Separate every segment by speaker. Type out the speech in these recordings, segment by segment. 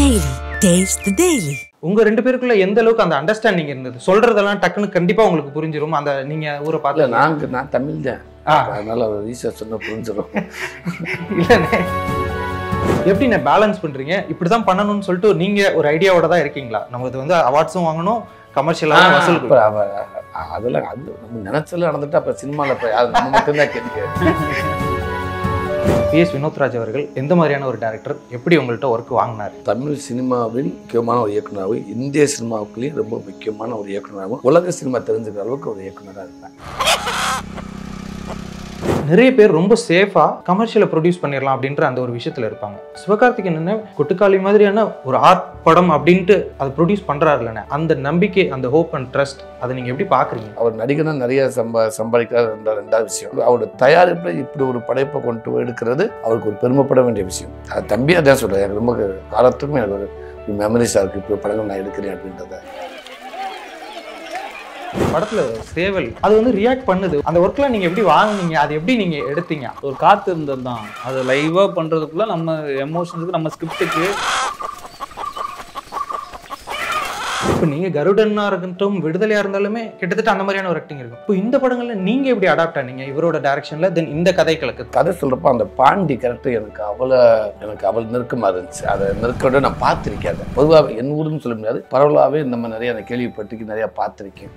Speaker 1: Daily. Taste the Daily.
Speaker 2: உங்க ரெண்டு பேருக்குள்ள எந்த அளவுக்கு அந்த அண்டர்ஸ்டாண்டிங் இருந்தது? சொல்றதெல்லாம் டக்குன்னு கண்டிப்பா உங்களுக்கு புரிஞ்சிரும். அந்த நீங்க ஊரை பார்த்து
Speaker 3: நான் தமிழ் தான், அதனால ஈஸியா சொன்ன புரிஞ்சிடும்.
Speaker 2: இல்லைண்ணே, எப்படி நான் பேலன்ஸ் பண்றீங்க? இப்படிதான் பண்ணணும்னு சொல்லிட்டு நீங்க ஒரு ஐடியாவோட தான் இருக்கீங்களா? நமக்கு வந்து அவார்ட்ஸும் வாங்கணும், கமர்ஷியலாக வசூல்.
Speaker 3: அதெல்லாம் அது நம்ம நினைச்சல நடந்துட்டு அப்ப சினிமாவில் இப்போ நம்ம மட்டும்தான் கேட்க.
Speaker 2: PS வினோத்ராஜ் அவர்கள் எந்த மாதிரியான ஒரு டைரக்டர், எப்படி உங்கள்கிட்ட ஒர்க் வாங்கினார்?
Speaker 3: தமிழ் சினிமாவின் முக்கியமான ஒரு இயக்குனராகவும் இந்திய சினிமாவுக்குள்ளேயும் ரொம்ப முக்கியமான ஒரு இயக்குனராகவும் உலக சினிமா தெரிஞ்சுக்கிற அளவுக்கு ஒரு இயக்குனராக இருப்பேன்.
Speaker 2: நிறைய பேர் ரொம்ப சேஃபா கமர்ஷியலை ப்ரொடியூஸ் பண்ணிடலாம் அப்படின்ற அந்த ஒரு விஷயத்துல இருப்பாங்க. சிவகார்த்திகேயன் என்ன கொட்டுக்காளி மாதிரியான ஒரு ஆர்ட் படம் அப்படின்ட்டு அதை ப்ரொடியூஸ் பண்றாரு இல்லைன்னா, அந்த நம்பிக்கை, அந்த ஹோப் அண்ட் ட்ரஸ்ட், அதை நீங்க எப்படி பாக்குறீங்க?
Speaker 3: அவர் நடிகனா நிறைய சம்பாதிக்கிறார் என்ற ரெண்டாவது விஷயம். அவரோட தயாரிப்பில் இப்படி ஒரு படைப்பை கொண்டு எடுக்கிறது அவருக்கு ஒரு பெருமைப்பட வேண்டிய விஷயம். அது தம்பி அதான் சொல்றேன், எனக்கு ரொம்ப காலத்துக்கும் எனக்கு ஒரு மெமரிஸாக இருக்குது. இப்போ படங்கள் நான் எடுக்கிறேன் அப்படின்றத.
Speaker 2: படத்துல சேவல் அது வந்து ரியாக்ட் பண்ணுது. அந்த ஒர்க்ல நீங்க எப்படி வாங்குனீங்க? அது எப்படி நீங்க எடுத்தீங்க?
Speaker 4: ஒரு காத்து இருந்தது தான். அது லைவா பண்றதுக்குள்ள நம்ம எமோஷனுக்கு, நம்ம ஸ்கிரிப்டுக்கு.
Speaker 2: இப்போ நீங்க கருடனா இருக்கட்டும், விடுதலையா இருந்தாலுமே கிட்டத்தட்ட அந்த மாதிரியான ஒரு ஆக்டிங் இருக்கும். இப்போ இந்த படங்கள்ல நீங்க எப்படி அடாப்ட் ஆனீங்க இவரோட டைரக்ஷன்ல? தென் இந்த கதைகளுக்கு
Speaker 3: கதை சொல்றப்ப அந்த பாண்டி கேரக்டர் எனக்கு அவ்வளோ நெருக்கமாக இருந்துச்சு. அதை நெருக்கோட நான் பார்த்துருக்கேன். பொதுவாக என் ஊருன்னு சொல்ல முடியாது, பரவலாகவே நம்ம நிறைய அந்த கேள்விப்பட்டிருக்கு, நிறையா பார்த்துருக்கேன்.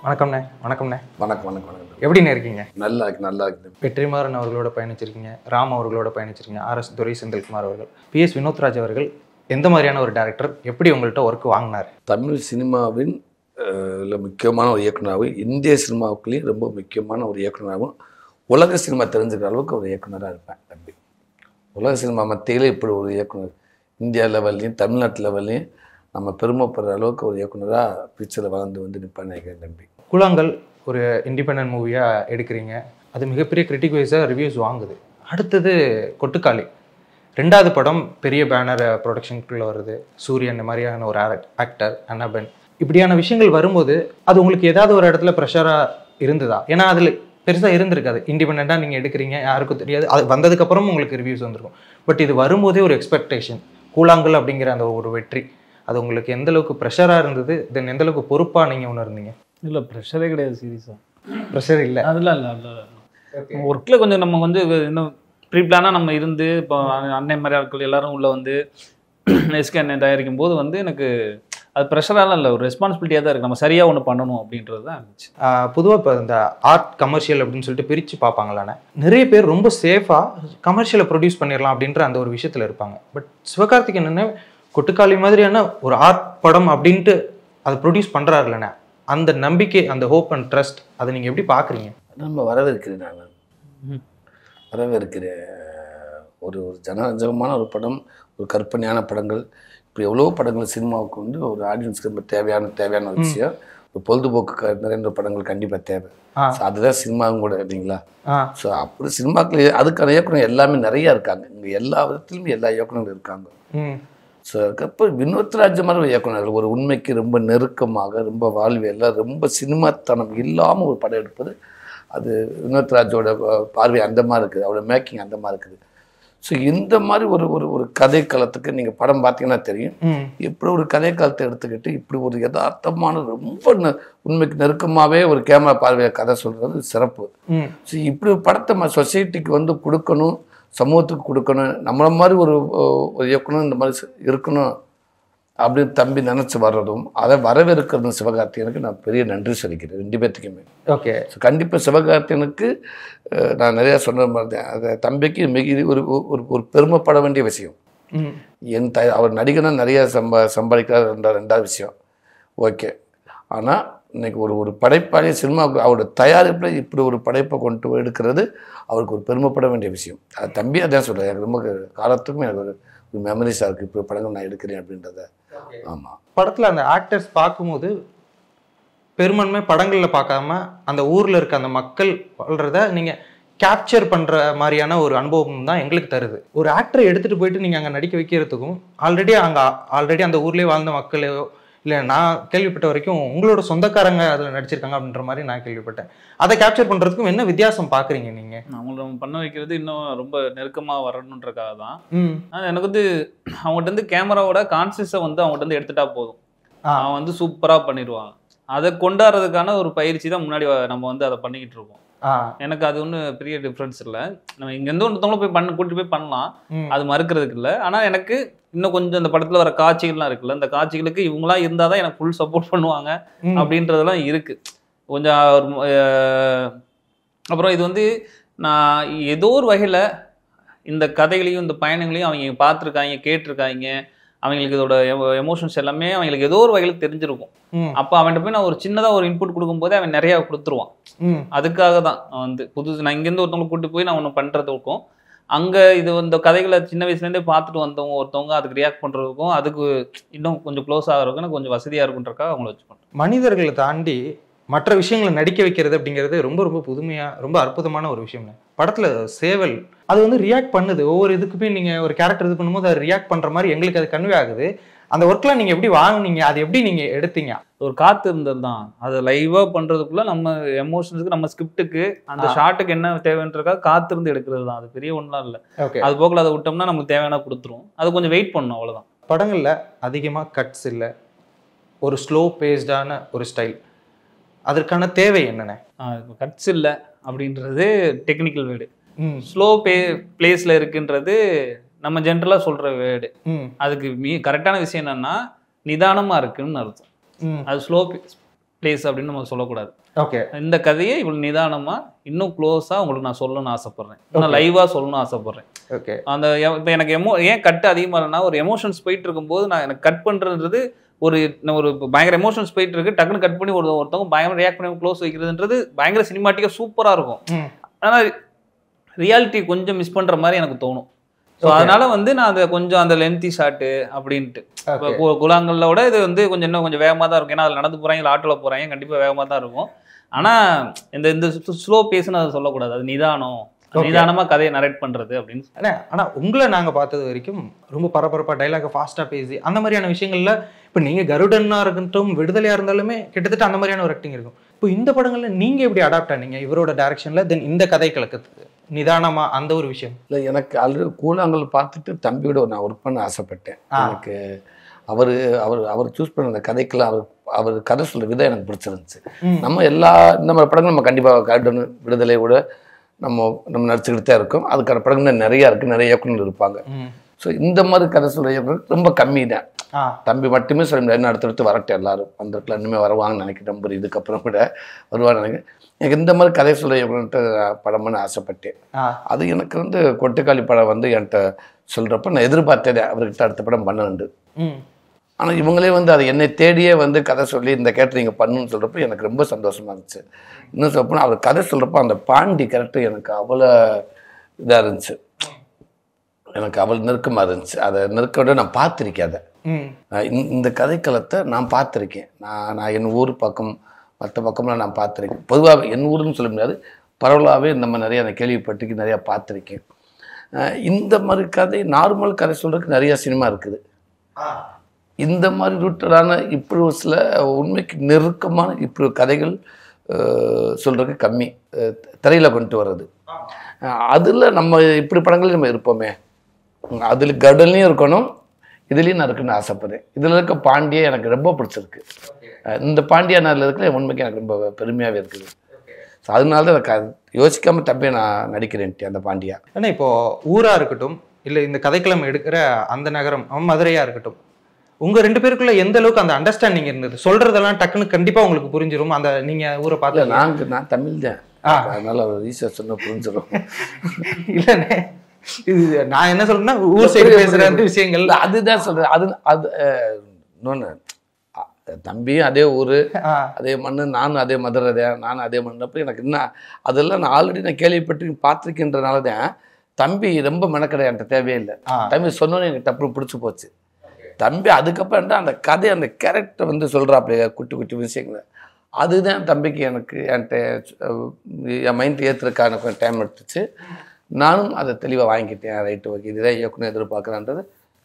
Speaker 2: வணக்கம்ண்ணே. வணக்கம்ண்ணே.
Speaker 3: வணக்கம் வணக்கம் வணக்கம்.
Speaker 2: எப்படிண்ணே இருக்கீங்க?
Speaker 3: நல்லா இருக்கு, நல்லா இருக்கு.
Speaker 2: வெற்றிமாறன் அவர்களோட பயணிச்சிருக்கீங்க, ராம் அவர்களோட பயணிச்சிருக்கீங்க, RS துரை செந்தில்குமார் அவர்கள். PS வினோத்ராஜ் அவர்கள் எந்த மாதிரியான ஒரு டைரக்டர், எப்படி உங்கள்கிட்ட ஒர்க் வாங்கினார்?
Speaker 3: தமிழ் சினிமாவின் முக்கியமான ஒரு இயக்குனராகவும் இந்திய சினிமாவுக்குள்ளேயும் ரொம்ப முக்கியமான ஒரு இயக்குனராகவும் உலக சினிமா தெரிஞ்சுக்கிற அளவுக்கு ஒரு இயக்குனராக இருப்பேன் தம்பி. உலக சினிமா மத்தியில் இப்படி ஒரு இயக்குனர் இந்தியா லெவல்லையும் தமிழ்நாட்டு லெவல்லையும் நம்ம பெருமைப்படுற அளவுக்கு ஒரு இயக்குனராக பிக்சரில் வளர்ந்து வந்து நிற்பான்னு நினைக்கிறேன் தம்பி.
Speaker 2: கூழாங்கல் ஒரு இண்டிபெண்டன்ட் மூவியாக எடுக்கிறீங்க, அது மிகப்பெரிய கிரிட்டிக் வைஸாக ரிவ்யூஸ் வாங்குது. அடுத்தது கொட்டுக்காளி, ரெண்டாவது படம் பெரிய பேனர் ப்ரொடக்ஷனுக்குள்ளே வருது, சூரியன் இந்த மாதிரியான ஒரு ஆக்டர், அன்னபன், இப்படியான விஷயங்கள் வரும்போது அது உங்களுக்கு ஏதாவது ஒரு இடத்துல ப்ரெஷராக இருந்ததா? ஏன்னா அதில் பெருசாக இருந்திருக்காது. இண்டிபெண்ட்டாக நீங்கள் எடுக்கிறீங்க, யாருக்கும் தெரியாது. அது வந்ததுக்கப்புறமும் உங்களுக்கு ரிவ்யூஸ் வந்திருக்கும். பட் இது வரும்போதே ஒரு எக்ஸ்பெக்டேஷன், கூழாங்கல் அப்படிங்கிற அந்த ஒரு வெற்றி, அது உங்களுக்கு எந்த அளவுக்கு ப்ரெஷராக இருந்தது? தென் எந்த அளவுக்கு பொறுப்பாக நீங்கள் உணர்ந்தீங்க?
Speaker 4: இல்லை, ப்ரெஷரே கிடையாது. சீரியஸாக
Speaker 2: ப்ரெஷர் இல்லை.
Speaker 4: அதெல்லாம் இல்லை. ஒர்க்கில் கொஞ்சம் நம்ம வந்து இன்னும் ப்ரீ பிளானாக நம்ம இருந்து, இப்போ அன்னை மாதிரி ஆட்கள் எல்லாரும் உள்ளே வந்து எஸ்கே அண்ணன் தயாரிக்கும் போது வந்து எனக்கு அது ப்ரெஷராலாம் இல்லை, ஒரு ரெஸ்பான்சிபிலிட்டியாக தான் இருக்குது. நம்ம சரியாக ஒன்று பண்ணணும் அப்படின்றது தான் இருந்துச்சு.
Speaker 2: பொதுவாக இப்போ இந்த ஆர்ட் கமர்ஷியல் அப்படின்னு சொல்லிட்டு பிரித்து பார்ப்பாங்களானே, நிறைய பேர் ரொம்ப சேஃபாக கமர்ஷியலை ப்ரொடியூஸ் பண்ணிடலாம் அப்படின்ற அந்த ஒரு விஷயத்தில் இருப்பாங்க. பட் சிவகார்த்திகேயன் என்ன கொட்டுக்காளி மாதிரியான ஒரு ஆர்ட் படம் அப்படின்ட்டு அதை ப்ரொடியூஸ் பண்ணுறாரு இல்லைண்ணே, அந்த நம்பிக்கை, அந்த ஹோப் அண்ட் ட்ரஸ்ட், அதை நீங்கள் எப்படி பார்க்குறீங்க?
Speaker 3: நம்ம வரவேற்கிறேன். நான் வரவேற்கிறேன். ஒரு ஜனரஞ்சகமான ஒரு படம், ஒரு கற்பனையான படங்கள், இப்படி எவ்வளோ படங்கள் சினிமாவுக்கு வந்து ஒரு ஆடியன்ஸ்க்கு ரொம்ப தேவையான ஒரு விஷயம். ஒரு பொழுதுபோக்கு நிறைய படங்கள் கண்டிப்பாக தேவை. அதுதான் சினிமாவும் கூட, இல்லைங்களா? ஸோ அப்படி சினிமாக்கள் அதுக்கான இயக்குனர் எல்லாமே நிறையா இருக்காங்க. இங்கே எல்லா விதத்துலையும் எல்லா இயக்குனரும் இருக்காங்க. ஸோ அதுக்கப்புறம் வினோத்ராஜ் மாதிரி ஒரு இயக்குனர், ஒரு உண்மைக்கு ரொம்ப நெருக்கமாக, ரொம்ப வாழ்வியெல்லாம் ரொம்ப சினிமாத்தனம் இல்லாமல் ஒரு படம் எடுப்பது, அது வினோத்ராஜோட பார்வை அந்த மாதிரி இருக்குது, அவரோட மேக்கிங் அந்த மாதிரி இருக்குது. ஸோ இந்த மாதிரி ஒரு கதை காலத்துக்கு நீங்கள் படம் பார்த்தீங்கன்னா தெரியும், இப்படி ஒரு கதை காலத்தை எடுத்துக்கிட்டு இப்படி ஒரு யதார்த்தமான ரொம்ப உண்மைக்கு நெருக்கமாகவே ஒரு கேமரா பார்வையை கதை சொல்கிறது சிறப்பு. ஸோ இப்படி ஒரு படத்தை சொசைட்டிக்கு வந்து கொடுக்கணும், சமூகத்துக்கு கொடுக்கணும், நம்மளை மாதிரி ஒரு இயக்குனர் இந்த மாதிரி இருக்கணும் அப்படின்னு தம்பி நினச்சி வர்றதும், அதை வரவேற்கிறதும் சிவகார்த்திகேயனுக்கு நான் பெரிய நன்றி சொல்லிக்கிறேன், ரெண்டு பேர்த்துக்குமே.
Speaker 2: ஓகே.
Speaker 3: ஸோ கண்டிப்பாக சிவகார்த்திகேயனுக்கு நான் நிறையா சொன்ன மாதிரி தான், அதை தம்பிக்கு மிக ஒரு பெருமைப்பட வேண்டிய விஷயம். அவர் நடிகனா நிறையா சம்பாதிக்கிறார் என்ற ரெண்டாவது விஷயம். ஓகே. ஆனால் இன்னைக்கு ஒரு படைப்பாளி சினிமாவுக்கு அவரோட தயாரிப்பில் இப்படி ஒரு படைப்பை கொண்டு எடுக்கிறது அவருக்கு ஒரு பெருமைப்பட வேண்டிய விஷயம். அது தம்பி அதான் சொல்கிறேன், எனக்கு ரொம்ப காலத்துக்கும் எனக்கு ஒரு மெமரிஸாக இருக்குது. இப்படி படங்கள் நான் எடுக்கிறேன் அப்படின்றத. ஆமாம்.
Speaker 2: படத்தில் அந்த ஆக்டர்ஸ் பார்க்கும்போது பெரும்பான்மை படங்களில் பார்க்காம அந்த ஊரில் இருக்க அந்த மக்கள் வாழ்கிறத நீங்கள் கேப்சர் பண்ணுற மாதிரியான ஒரு அனுபவம் தான் எங்களுக்கு தருது. ஒரு ஆக்டரை எடுத்துகிட்டு போயிட்டு நீங்கள் அங்கே நடிக்க வைக்கிறதுக்கும், ஆல்ரெடி அந்த ஊர்லேயே வாழ்ந்த மக்களையோ இல்லை நான் கேள்விப்பட்ட வரைக்கும் உங்களோட சொந்தக்காரங்க அதில் நடிச்சிருக்காங்க அப்படின்ற மாதிரி நான் கேள்விப்பட்டேன். அதை கேப்சர் பண்ணுறதுக்கும் என்ன வித்தியாசம் பார்க்குறீங்க நீங்கள்?
Speaker 4: அவங்கள பண்ண வைக்கிறது இன்னும் ரொம்ப நெருக்கமாக வரணுன்றக்காக தான். எனக்கு வந்து அவங்ககிட்ட இருந்து கேமராவோட கான்சியஸை வந்து அவங்ககிட்ட இருந்து எடுத்துட்டா போதும், அவன் வந்து சூப்பராக பண்ணிடுவாங்க. அதை கொண்டாடுறதுக்கான ஒரு பயிற்சி தான் முன்னாடி நம்ம வந்து அதை பண்ணிக்கிட்டு இருக்கோம். எனக்கு அது ஒன்றும் பெரிய டிஃப்ரென்ஸ் இல்லை. நம்ம இங்கேருந்து ஒருத்தவங்களும் போய் கூட்டிட்டு போய் பண்ணலாம், அது மறுக்கிறதுக்கு இல்லை. ஆனால் எனக்கு இன்னும் கொஞ்சம் இந்த படத்தில் வர காட்சிகள்லாம் இருக்குல்ல, இந்த காட்சிகளுக்கு இவங்களாம் இருந்தால் தான் எனக்கு ஃபுல் சப்போர்ட் பண்ணுவாங்க அப்படின்றதெல்லாம் இருக்குது கொஞ்சம். அப்புறம் இது வந்து நான் ஏதோ ஒரு வகையில் இந்த கதைகளையும் இந்த பயணங்களையும் அவங்க பார்த்துருக்காங்க, கேட்டிருக்காங்க, அவங்களுக்கு இதோட எமோஷன்ஸ் எல்லாமே அவங்களுக்கு ஏதோ ஒரு வகையில் தெரிஞ்சிருக்கும். அப்போ அவன்கிட்ட போய் நான் ஒரு சின்னதாக ஒரு இன்புட் கொடுக்கும்போதே அவன் நிறையா கொடுத்துருவான். அதுக்காக தான் வந்து புதுசு நான் இங்கேருந்து ஒருத்தவங்களை கூப்பிட்டு போய் நான் ஒன்று பண்ணுறதுக்கும், அங்கே இது இந்த கதைகளை சின்ன வயசுலேருந்தே பார்த்துட்டு வந்தவங்க ஒருத்தவங்க அதுக்கு ரியாக்ட் பண்ணுறதுக்கும் அதுக்கு இன்னும் கொஞ்சம் க்ளோஸ் ஆகிறதுக்கு கொஞ்சம் வசதியாக இருக்குன்றக்காக அவங்கள வச்சு பண்ணுறேன்.
Speaker 2: மனிதர்களை தாண்டி மற்ற விஷயங்களை நடிக்க வைக்கிறது அப்படிங்கிறது ரொம்ப ரொம்ப புதுமையாக ரொம்ப அற்புதமான ஒரு விஷயம். படத்தில் சேவல் அது வந்து ரியாக்ட் பண்ணுது, ஒவ்வொரு இதுக்குமே நீங்கள் ஒரு கேரக்டர் இது பண்ணும்போது அது ரியாக்ட் பண்ணுற மாதிரி எங்களுக்கு அது கன்வே ஆகுது. அந்த ஒர்க்லாம் நீங்கள் எப்படி வாங்கினீங்க, அது எப்படி நீங்கள் எடுத்தீங்க?
Speaker 4: ஒரு காத்து இருந்தது தான், அதை லைவாக பண்ணுறதுக்குள்ள நம்ம எமோஷன்ஸுக்கு நம்ம ஸ்கிரிப்டுக்கு அந்த ஷாட்டுக்கு என்ன தேவைன்றதுக்காக காத்திருந்து எடுக்கிறது தான். அது பெரிய ஒன்றும் இல்லை.
Speaker 2: ஓகே,
Speaker 4: அது போக்கில் அதை விட்டோம்னா நமக்கு தேவையான கொடுத்துரும், அது கொஞ்சம் வெயிட் பண்ணணும், அவ்வளோதான்.
Speaker 2: படங்களில் அதிகமாக கட்ஸ் இல்லை, ஒரு ஸ்லோ பேஸ்டான ஒரு ஸ்டைல், அதற்கான தேவை என்னென்ன?
Speaker 4: கட்ஸ் இல்லை அப்படின்றது டெக்னிக்கல் வேர்டு, ஸ்லோ பிளேஸில் இருக்குன்றது நம்ம ஜென்ரலாக சொல்கிற வேர்டு. அதுக்கு கரெக்டான விஷயம் என்னன்னா நிதானமாக இருக்குன்னு அர்த்தம். அது ஸ்லோ பிளேஸ் அப்படின்னு நம்ம சொல்லக்கூடாது.
Speaker 2: ஓகே,
Speaker 4: இந்த கதையை இவ்வளோ நிதானமாக இன்னும் க்ளோஸாக உங்களுக்கு நான் சொல்லணும்னு ஆசைப்பட்றேன், இன்னும் லைவாக சொல்லணும்னு ஆசைப்பட்றேன்.
Speaker 2: ஓகே,
Speaker 4: அந்த இப்போ எனக்கு ஏன் கட்டு அதிகமாக இல்லைன்னா, ஒரு எமோஷன்ஸ் போயிட்டு இருக்கும்போது நான் எனக்கு கட் பண்ணுறதுன்றது ஒரு பயங்கர எமோஷன்ஸ் போயிட்டு இருக்கு, டக்குன்னு கட் பண்ணி ஒருத்தவங்க பயங்கர ரியாக்ட் பண்ணி க்ளோஸ் வைக்கிறதுன்றது பயங்கர சினிமாட்டிக்காக சூப்பராக இருக்கும். ஆனால் ரியாலிட்டி கொஞ்சம் மிஸ் பண்ணுற மாதிரி எனக்கு தோணும். ஸோ அதனால வந்து நான் அதை கொஞ்சம் அந்த லென்த்தி ஷாட்டு அப்படின்ட்டு குலாங்களோட இது வந்து கொஞ்சம் இன்னும் கொஞ்சம் வேகமாக தான் இருக்கும். ஏன்னா அதில் நடந்து போகிறாங்க, இல்லை ஆட்டோவில் போகிறாங்க, கண்டிப்பாக வேகமாக தான் இருக்கும். ஆனால் இந்த ஸ்லோ பேஸ்ன்னு அதை சொல்லக்கூடாது, அது நிதானமாக கதையை நரேட் பண்ணுறது அப்படின்னு.
Speaker 2: ஆனால் உங்களை நாங்கள் பார்த்தது வரைக்கும் ரொம்ப பரபரப்பாக டைலாக ஃபாஸ்ட்டாக பேசி அந்த மாதிரியான விஷயங்கள்ல இப்போ நீங்கள் கருடனாக இருக்கட்டும் விடுதலையாக இருந்தாலுமே கிட்டத்தட்ட அந்த மாதிரியான ஒரு ஆக்டிங் இருக்கும். இப்போ இந்த படங்களில் நீங்கள் எப்படி அடாப்ட் ஆனீங்க இவரோட டைரக்ஷனில், தென் இந்த கதை கலக்கத்துக்கு நிதானமாக அந்த ஒரு விஷயம்?
Speaker 3: இல்லை, எனக்கு ஆல்ரெடி கூழாங்கல் பார்த்துட்டு தம்பியோட நான் ஒர்க் பண்ண ஆசைப்பட்டேன். எனக்கு அவர் சூஸ் பண்ண அந்த கதைக்கெல்லாம் அவர் கதை சொல்கிற விதம் எனக்கு பிடிச்சிருந்துச்சு. நம்ம இந்த மாதிரி படங்கள் நம்ம கண்டிப்பாக கருடன் விடுதலையோட நம்ம நடிச்சுக்கிட்டு தான் இருக்கோம். அதுக்கான படங்கள் நிறையா இருக்குது, நிறைய இயக்குநர்கள் இருப்பாங்க. ஸோ இந்த மாதிரி கதை சொல்கிற இயக்குநர்கள் ரொம்ப கம்மி தான். தம்பி மட்டுமே சொல்ல முடியாது, அடுத்தடுத்து வரட்டும் எல்லாரும் அந்த இடத்துல இன்னுமே வருவாங்கன்னு நினைக்கிறேன். ரொம்ப இதுக்கப்புறம் கூட வருவான்னு நினைக்கிறேன். எனக்கு இந்த மாதிரி கதை சொல்ல இயக்குநர்கிட்ட படம் பண்ண ஆசைப்பட்டேன். அது எனக்கு வந்து கொட்டுக்காளி படம் வந்து என்கிட்ட சொல்கிறப்ப நான் எதிர்பார்த்ததே அவர்கிட்ட அடுத்த படம் பண்ணணுண்டு. ஆனால் இவங்களே வந்து அதை என்னை தேடியே வந்து கதை சொல்லி இந்த கேரக்டர் நீங்கள் பண்ணணும்னு சொல்கிறப்ப எனக்கு ரொம்ப சந்தோஷமாக இருந்துச்சு. இன்னும் சொல்லப்போனால் அவர் கதை சொல்கிறப்ப அந்த பாண்டி கேரக்டர் எனக்கு அவ்வளோ இதாக இருந்துச்சு, எனக்கு அவ்வளோ நெருக்கமாக இருந்துச்சு. அதை நெருக்கோட நான் பார்த்துருக்கேன். அதை இந்த கதைக்களத்தை நான் பார்த்துருக்கேன். நான் என் ஊர் பக்கம் மற்ற பக்கம்லாம் நான் பார்த்துருக்கேன். பொதுவாக என் ஊருன்னு சொல்ல முடியாது, பரவலாகவே நம்ம நிறையா அந்த கேள்விப்பட்டிருக்கு, நிறையா பார்த்துருக்கேன். இந்த மாதிரி கதை நார்மல் கதை சொல்கிறதுக்கு நிறையா சினிமா இருக்குது. இந்த மாதிரி ரூட்டடான இப்படி ஒரு சில உண்மைக்கு நெருக்கமான இப்படி கதைகள் சொல்கிறதுக்கு கம்மி திரையில் கொண்டு வர்றது. அதில் நம்ம இப்படி படங்கள் நம்ம இருப்போமே, அதில் கடல்லையும் இருக்கணும், இதுலேயும் நான் இருக்குன்னு ஆசைப்படுறேன். இதில் இருக்க பாண்டியே எனக்கு ரொம்ப பிடிச்சிருக்கு. இந்த பாண்டியா நான் இருக்கிற உண்மைக்கு எனக்கு ரொம்ப பெருமையாகவே இருக்குது. ஸோ அதனால தான் எனக்கு யோசிக்காமல் தப்பே நான் நடிக்கிறேன்ட்டு அந்த பாண்டியா.
Speaker 2: ஏன்னா இப்போது ஊராக இருக்கட்டும், இல்லை இந்த கதைக்களம் எடுக்கிற அந்த நகரம் மதுரையாக இருக்கட்டும், உங்கள் ரெண்டு பேருக்குள்ள எந்த அளவுக்கு அந்த அண்டர்ஸ்டாண்டிங் இருந்தது? சொல்கிறதெல்லாம் டக்குன்னு கண்டிப்பாக உங்களுக்கு புரிஞ்சிடும். அந்த நீங்கள் ஊரை பார்த்து
Speaker 3: நான் தமிழ் தான், அதனால ஈஸியாக சொன்ன புரிஞ்சிடும்.
Speaker 2: இல்லைண்ணே, இது நான் என்ன சொல்றேன்னா ஊர் சைடு பேசுகிற விஷயங்கள்
Speaker 3: அதுதான் சொல்கிறேன். அது இன்னொன்று, தம்பியும் அதே ஊர் அதே மண், நானும் அதே மதுரை தான், நானும் அதே மண்ணப்போ எனக்கு இன்னும் அதெல்லாம் நான் ஆல்ரெடி நான் கேள்விப்பட்டு பார்த்துருக்கின்றனால தான் தம்பி ரொம்ப மெனக்கடை என்கிட்ட தேவையே இல்லை. தம்பி சொன்னோன்னு எனக்கு டப்புனு பிடிச்சி போச்சு. தம்பி அதுக்கப்புறம் அந்த கதை அந்த கேரக்டர் வந்து சொல்கிறாப்பே குட்டி குட்டி விஷயங்களை, அதுதான் தம்பிக்கு எனக்கு என்கிட்ட என் மைண்ட் ஏற்றுறதுக்காக எனக்கு டைம் எடுத்துச்சு. நானும் அதை தெளிவாக வாங்கிட்டேன். ரைட்டு, ஓகே, இதுதான் இயக்குனர் எதிர்பார்க்குறான்றது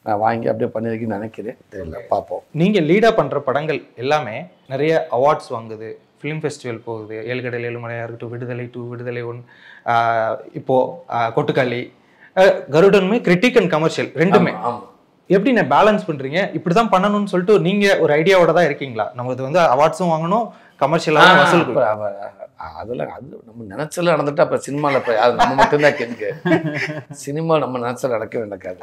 Speaker 3: நான் வாங்கி அப்படியே பண்ணியிருக்கேன்னு நினைக்கிறேன், தெரியல, பார்ப்போம்.
Speaker 2: நீங்கள் லீடாக பண்ணுற படங்கள் எல்லாமே நிறைய அவார்ட்ஸ் வாங்குது, ஃபிலிம் ஃபெஸ்டிவல் போகுது, ஏழுகடல் ஏழுமலையாக இருக்கட்டும், விடுதலை 2, விடுதலை 1, இப்போது கொட்டுக்காளி, கருடனுமே கிரிட்டிக் அண்ட் கமர்ஷியல் ரெண்டுமே. எப்படி நான் பேலன்ஸ் பண்ணுறீங்க? இப்படி தான் பண்ணணும்னு சொல்லிட்டு நீங்கள் ஒரு ஐடியாவோட தான் இருக்கீங்களா? நம்ம இது வந்து அவார்ட்ஸும் வாங்கணும், கமர்ஷியலாக வசூல்.
Speaker 3: அதெல்லாம் அது நம்ம நினைச்சல நடந்துட்டு அப்புறம் சினிமாவில் இப்போ அது நம்ம மட்டும்தான் கேட்க. சினிமா நம்ம நினைச்சல நடக்கவே நடக்காது.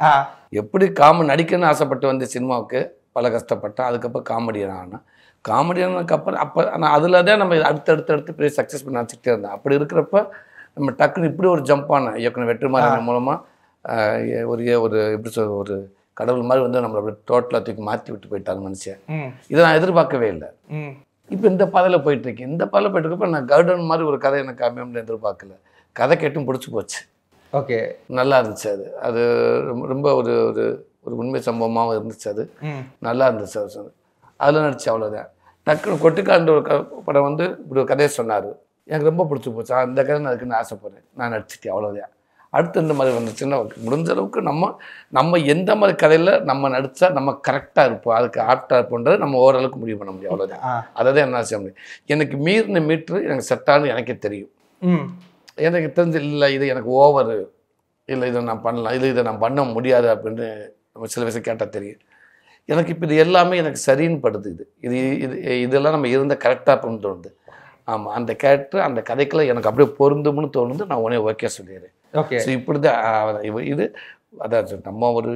Speaker 3: எப்படி நடிக்கணும்னு ஆசைப்பட்டு வந்து சினிமாவுக்கு பல கஷ்டப்பட்டேன். அதுக்கப்புறம் காமெடியன் ஆனேன். காமெடியனுக்கு அப்புறம் அப்போ நான் அதில் தான் நம்ம அடுத்து பெரிய சக்ஸஸ் பண்ணி நினச்சிக்கிட்டே இருந்தேன். அப்படி இருக்கிறப்ப நம்ம டக்குன்னு இப்படி ஒரு ஜம்பான இயக்குனர் வெற்றிமாறன் மூலமாக ஒரு எப்படி சொல்ற ஒரு கடவுள் மாதிரி வந்து நம்மளை அப்படி டோட்டலாக தூக்கி மாற்றி விட்டு போயிட்டாங்க மனுஷன். இதை நான் எதிர்பார்க்கவே இல்லை. இப்போ இந்த பாதையில் போயிட்டுருக்கேன். இந்த பாதையில் போயிட்டுருக்கப்ப நான் கருடன் மாதிரி ஒரு கதை எனக்கு அமையம்னு எதிர்பார்க்கல. கதை கேட்டும் பிடிச்சி போச்சு.
Speaker 2: ஓகே, நல்லா இருந்துச்சு.
Speaker 3: அது ரொம்ப ஒரு ஒரு உண்மை சம்பவமாகவும் இருந்துச்சு. அது நல்லா இருந்துச்சு. அதில் நடிச்சு அவ்வளோதான். டக்குன்னு கொட்டுக்காண்ட ஒரு படம் வந்து இப்படி ஒரு கதையை சொன்னார், எனக்கு ரொம்ப பிடிச்சி போச்சு. அந்த கதை நான் அதுக்குன்னு ஆசைப்படுறேன், நான் நடிச்சிட்டேன், அவ்வளோதான். அடுத்து இந்த மாதிரி வந்துச்சுன்னா முடிஞ்ச அளவுக்கு நம்ம எந்த மாதிரி கதையில் நம்ம நடித்தா நம்ம கரெக்டாக இருப்போம், அதுக்கு ஆப்டாக இருப்போன்றது நம்ம ஓரளவுக்கு முடிவு பண்ண முடியும், அவ்வளோதான். அதை தான் என்ன செய்ய முடியும். எனக்கு மீறின மீட்ரு எனக்கு செட்டானு எனக்கே தெரியும். எனக்கு தெரிஞ்சு இல்லை இது எனக்கு ஓவரு, இல்லை இதை நான் பண்ணலாம், இதை நான் பண்ண முடியாது அப்படின்னு நம்ம சில விஷயம் கேட்டால் தெரியும். எனக்கு இப்போ இது எல்லாமே எனக்கு சரின்னு படுது. இதெல்லாம் நம்ம இருந்தால் கரெக்டாக இருக்குன்னு தோணுது. ஆமாம், அந்த கேரக்டர் அந்த கதைக்குள்ள எனக்கு அப்படியே பொருந்தும்னு தோணுது. நான் உடனே ஓகே சொல்லிடுறேன். ஓகே, ஸோ இப்படி தான் இது அதான் நம்ம ஒன்று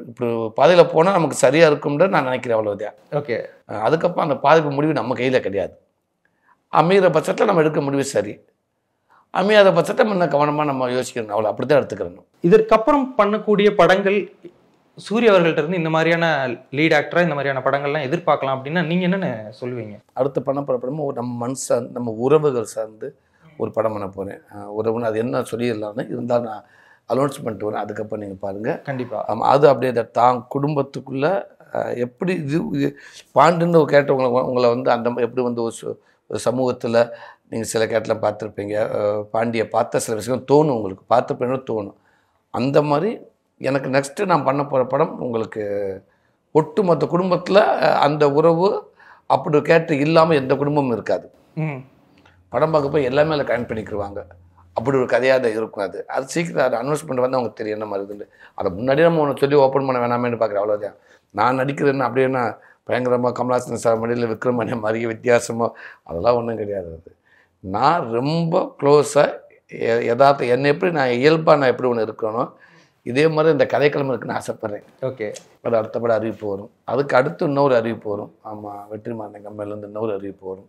Speaker 3: இப்படி பாதையில் போனால் நமக்கு சரியாக இருக்கும்னு நான் நினைக்கிறேன், அவ்வளோதான். ஓகே, அதுக்கப்புறம் அந்த பாதைக்கு முடிவு நம்ம கையில் கிடையாது. அமைகிற பட்சத்தில் நம்ம எடுக்க முடிவு சரி, அமையாத பட்சத்தை இன்னும் கவனமாக நம்ம யோசிக்கணும், அவ்வளோ அப்படி தான் எடுத்துக்கிறணும்.
Speaker 2: இதற்கப்புறம் பண்ணக்கூடிய படங்கள் சூரிய அவர்கள்ட்ட இருந்து இந்த மாதிரியான லீட் ஆக்டரா இந்த மாதிரியான படங்கள்லாம் எதிர்பார்க்கலாம் அப்படின்னா நீங்க என்னன்னு சொல்லுவீங்க?
Speaker 3: அடுத்த படம் நம்ம மண் சார்ந்து நம்ம உறவுகள் சார்ந்து ஒரு படம் பண்ண போறேன். உறவுன்னு அது என்ன சொல்லிடலான்னு இருந்தால் நான் அனௌன்ஸ் பண்ணிட்டு வரேன். அதுக்கப்புறம் நீங்கள் பாருங்கள்.
Speaker 2: கண்டிப்பாக
Speaker 3: அது அப்படியே தான் குடும்பத்துக்குள்ளே எப்படி இது பாண்டுன்னு கேட்ட உங்களை வந்து அந்த எப்படி வந்து ஒரு சமூகத்தில் நீங்கள் சில கேட்டில் பார்த்துருப்பீங்க. பாண்டியை பார்த்த சில விஷயம் தோணும், உங்களுக்கு பார்த்துப்பேன்னு தோணும். அந்த மாதிரி எனக்கு நெக்ஸ்ட்டு நான் பண்ண போகிற படம் உங்களுக்கு ஒட்டுமொத்த குடும்பத்தில் அந்த உறவு அப்படி கேட்டு இல்லாமல் எந்த குடும்பமும் இருக்காது. படம் பார்க்க போய் எல்லாமே அதில் கனெக்ட் பண்ணிக்கிடுவாங்க. அப்படி ஒரு கதையாக தான் இருக்கும். அது சீக்கிரம் அதை அனௌன்ஸ்மெண்ட் வந்து அவங்க தெரியும் என்ன மாதிரி இருக்குன்னு. அதை முன்னாடியே நம்ம ஒன்று சொல்லி ஓப்பன் பண்ண வேணாமேன்னு பார்க்குறேன், அவ்வளோதான். நான் நடிக்கிறேன்னு அப்படின்னா பயங்கரமாக கமலாசன் சார் மடியில் விக்ரமணியம் மாதிரியே வித்தியாசமாக அதெல்லாம் ஒன்றும் கிடையாது. நான் ரொம்ப க்ளோஸாக யதார்த்தம் என்னை எப்படி நான் இயல்பாக நான் எப்படி ஒன்று இருக்கணும் இதே மாதிரி இந்த கதைக்கிழமை இருக்குன்னு ஆசைப்பட்றேன். ஓகே, அது அடுத்தபடி அறிவிப்பு வரும். அதுக்கு அடுத்து இன்னொரு அறிவிப்பு வரும். ஆமாம், வெற்றிமாறன் கம்பெனிலேருந்து இன்னொரு அறிவிப்பு வரும்.